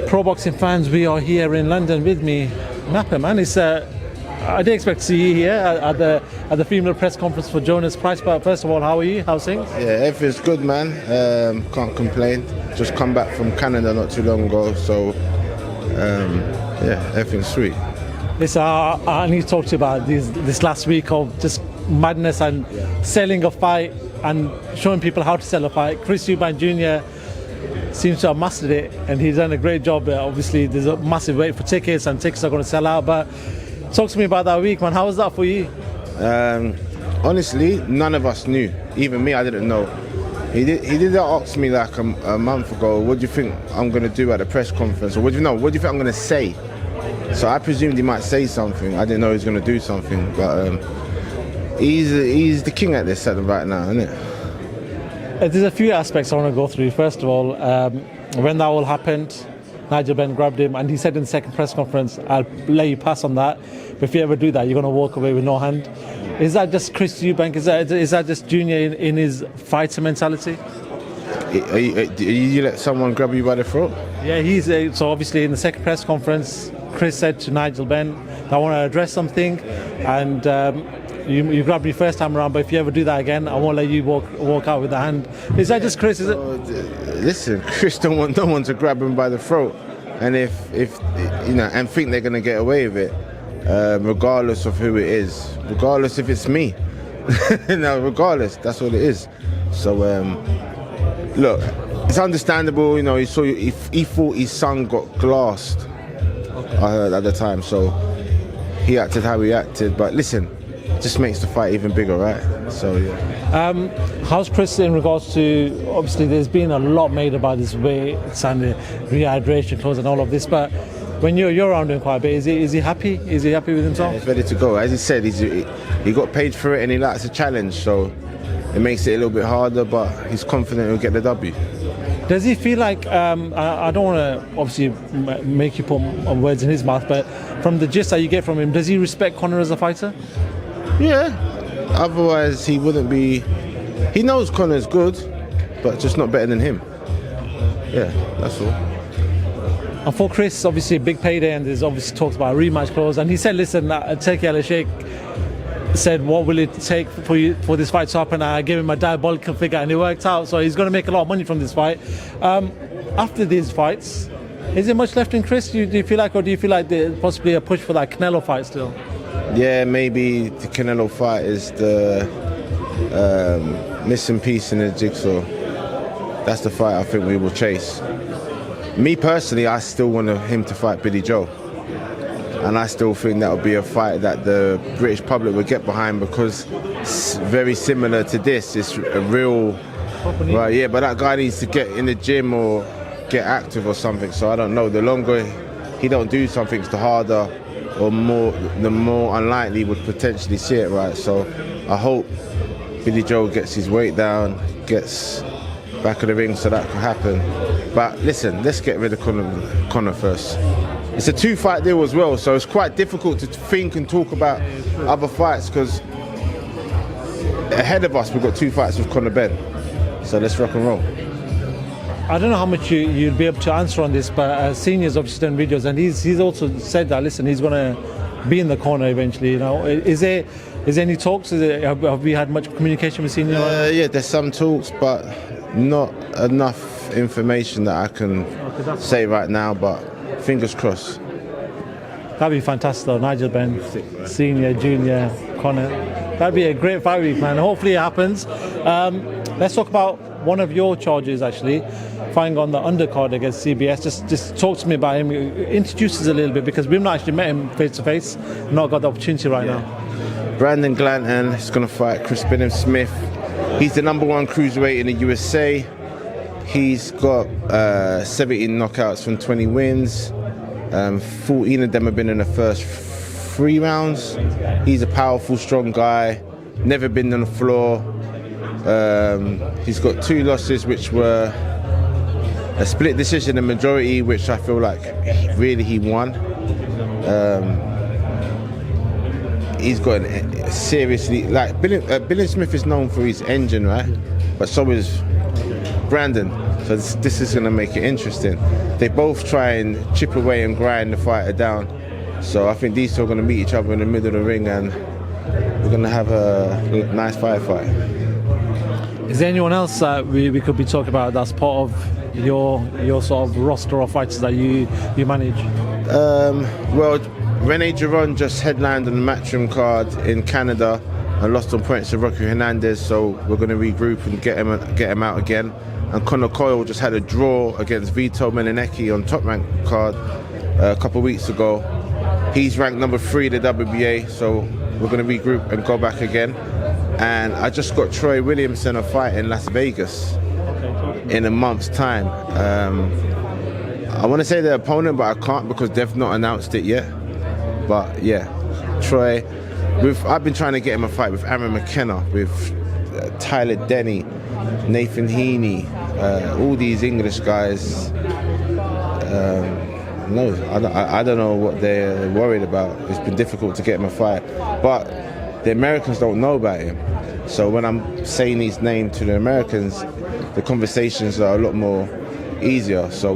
Pro boxing fans, we are here in London with me. Napper, man, I didn't expect to see you here at the female press conference for Jonas Price. But first of all, how are you? How's things? Yeah, everything's good, man. Can't complain. Just come back from Canada not too long ago, so yeah, everything's sweet. Listen, I need to talk to you about this last week of just madness and selling a fight and showing people how to sell a fight. Chris Eubank Jr. seems to have mastered it, and he's done a great job. Obviously, there's a massive wait for tickets, and tickets are going to sell out. But talk to me about that week, man. How was that for you? Honestly, none of us knew. Even me, I didn't know. He did ask me like a month ago, what do you think I'm going to do at the press conference? Or what do you think I'm going to say? So I presumed he might say something. I didn't know he was going to do something. But he's the king at this right now, isn't it? There's a few aspects I want to go through. First of all, when that all happened, Nigel Benn grabbed him and he said in the second press conference, I'll let you pass on that. But if you ever do that, you're going to walk away with no hand. Is that just Chris Eubank? Is that just Junior in his fighter mentality? You let someone grab you by the throat? Yeah, so obviously in the second press conference, Chris said to Nigel Benn, I want to address something, and you grabbed me first time around, but if you ever do that again, I won't let you walk out with the hand. Is that just Chris? Is it? Listen, Chris don't want no one to grab him by the throat, and if you know, and think they're going to get away with it, regardless of who it is, regardless if it's me, no, regardless, that's what it is. So look, it's understandable. You know, he thought his son got glassed. I heard at the time, so he acted how he acted. But listen, it just makes the fight even bigger, right? So yeah. How's Chris in regards to, obviously there's been a lot made about this weights and the rehydration clause and all of this, but when you're around him quite a bit, is he happy? Is he happy with himself? Yeah, he's ready to go. As he said, he got paid for it and he likes a challenge, so it makes it a little bit harder, but he's confident he'll get the W. Does he feel like, I don't want to obviously make you put words in his mouth, but from the gist that you get from him, does he respect Conor as a fighter? Yeah, otherwise he wouldn't be. He knows Conor's good, but just not better than him. Yeah, that's all. And for Chris, obviously a big payday, and there's obviously talks about a rematch clause, and he said, listen, Turki Al-Sheikh said, what will it take for this fight to happen? I gave him a diabolical figure and it worked out, so he's going to make a lot of money from this fight. After these fights, is there much left in Chris? Do you feel like there's possibly a push for that Canelo fight still? Yeah, maybe the Canelo fight is the missing piece in the jigsaw. That's the fight I think we will chase. Me personally, I still want him to fight Billy Joe. And I still think that would be a fight that the British public would get behind, because it's very similar to this. It's a real, right? Yeah, but that guy needs to get in the gym or get active or something. So I don't know. The longer he don't do something, the harder or the more unlikely would potentially see it, right? So I hope Billy Joe gets his weight down, gets back of the ring, so that can happen. But listen, let's get rid of Conor first. It's a 2-fight deal as well, so it's quite difficult to think and talk about other fights, because ahead of us we've got 2 fights with Conor Benn. So let's rock and roll. I don't know how much you'd be able to answer on this, but Senior's obviously done videos, and he's also said that, listen, he's going to be in the corner eventually. You know, is there any talks? Have we had much communication with Senior? Yeah, there's some talks, but not enough information that I can say right now. But fingers crossed. That'd be fantastic though. Nigel Benn, Senior, Junior, Conor. That'd be a great fight week, man. Hopefully it happens. Let's talk about one of your charges, actually, fighting on the undercard against CBS. Just talk to me about him. Introduce us a little bit, because we've not actually met him face to face. Not got the opportunity right now. Brandon Glanton is going to fight Chris Smith. He's the #1 cruiserweight in the USA. He's got 17 knockouts from 20 wins. 14 of them have been in the first 3 rounds. He's a powerful, strong guy. Never been on the floor. He's got 2 losses, which were a split decision and majority, which I feel like really he won. He's got seriously, like Billy Smith is known for his engine, right? But so is Brandon. So this is going to make it interesting. They both try and chip away and grind the fighter down. So I think these two are going to meet each other in the middle of the ring, and we're going to have a nice firefight. Is there anyone else that we could be talking about that's part of your sort of roster of fighters that you manage? Well, Rene Giron just headlined on the Matchroom card in Canada and lost on points to Rocky Hernandez, so we're going to regroup and get him out again. And Conor Coyle just had a draw against Vito Melinecki on Top Rank card a couple of weeks ago. He's ranked number 3 in the WBA, so we're going to regroup and go back again. And I just got Troy Williamson a fight in Las Vegas in a month's time. I want to say the opponent, but I can't because they've not announced it yet. But yeah, Troy. I've been trying to get him a fight with Aaron McKenna, with Tyler Denny, Nathan Heaney, all these English guys. No, I don't know what they're worried about. It's been difficult to get him a fight, but the Americans don't know about him. So when I'm saying his name to the Americans, the conversations are a lot more easier. So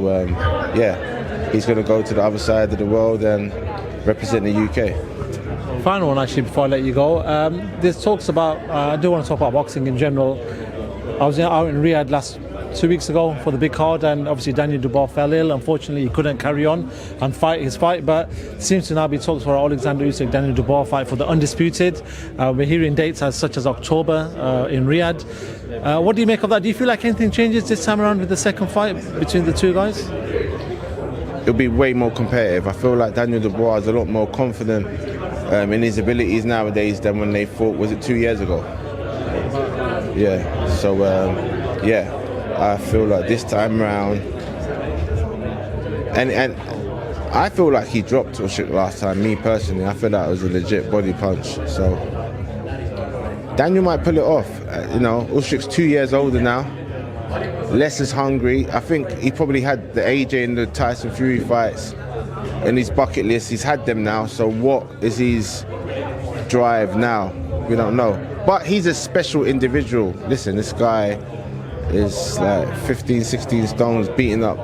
yeah, he's going to go to the other side of the world and represent the UK. Final one, actually, before I let you go. There's talks about, I do want to talk about boxing in general. I was out in Riyadh 2 weeks ago for the big card, and obviously Daniel Dubois fell ill. Unfortunately, he couldn't carry on and fight his fight, but it seems to now be talks for Alexander Usyk, Daniel Dubois fight for the undisputed. We're hearing dates such as October in Riyadh. What do you make of that? Do you feel like anything changes this time around with the second fight between the two guys? It'll be way more competitive. I feel like Daniel Dubois is a lot more confident in his abilities nowadays than when they fought, was it 2 years ago? Yeah, so yeah, I feel like this time around, and I feel like he dropped Usyk last time, me personally. I feel like it was a legit body punch, so Daniel might pull it off. Usyk's 2 years older now, less is hungry. I think he probably had the AJ and the Tyson Fury fights in his bucket list. He's had them now, so what is his drive now? We don't know. But he's a special individual. Listen, this guy is like 15, 16 stones beating up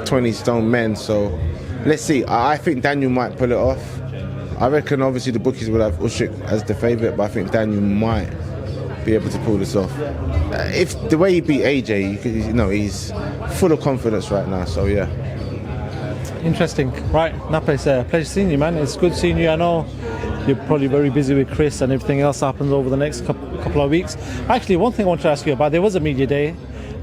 20 stone men, so let's see. I think Daniel might pull it off. I reckon obviously the bookies will have Usyk as the favourite, but I think Daniel might be able to pull this off. If the way he beat AJ, he's full of confidence right now, so yeah. Interesting. Right, Nape, it's a pleasure seeing you, man. It's good seeing you. I know you're probably very busy with Chris and everything else happens over the next couple of weeks. Actually, one thing I wanted to ask you about, there was a media day,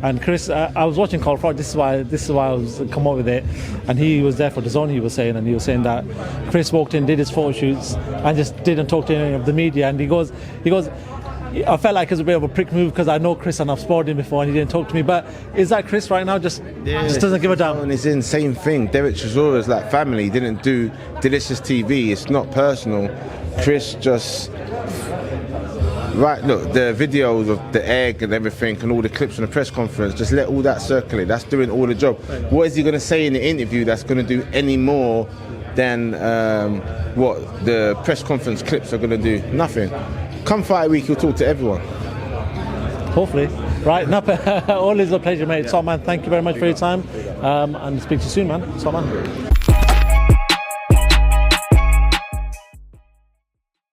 and Chris, I was watching Call Froch, this is why I was come up with it, and he was there for the zone, he was saying that Chris walked in, did his photo shoots, and just didn't talk to any of the media, and he goes, I felt like it was a bit of a prick move because I know Chris and I've sparred him before and he didn't talk to me. But is that Chris right now? Just doesn't give a damn. And it's in same thing. Derek Chisora's like family. He didn't do Delicious TV. It's not personal. Chris just look, the videos of the egg and everything and all the clips from the press conference, just let all that circulate. That's doing all the job. What is he going to say in the interview that's going to do any more than what the press conference clips are going to do? Nothing. Come fight week, you'll talk to everyone. Hopefully. Right, Napa, always a pleasure, mate. So, man, thank you very much for your time. And speak to you soon, man. So, man.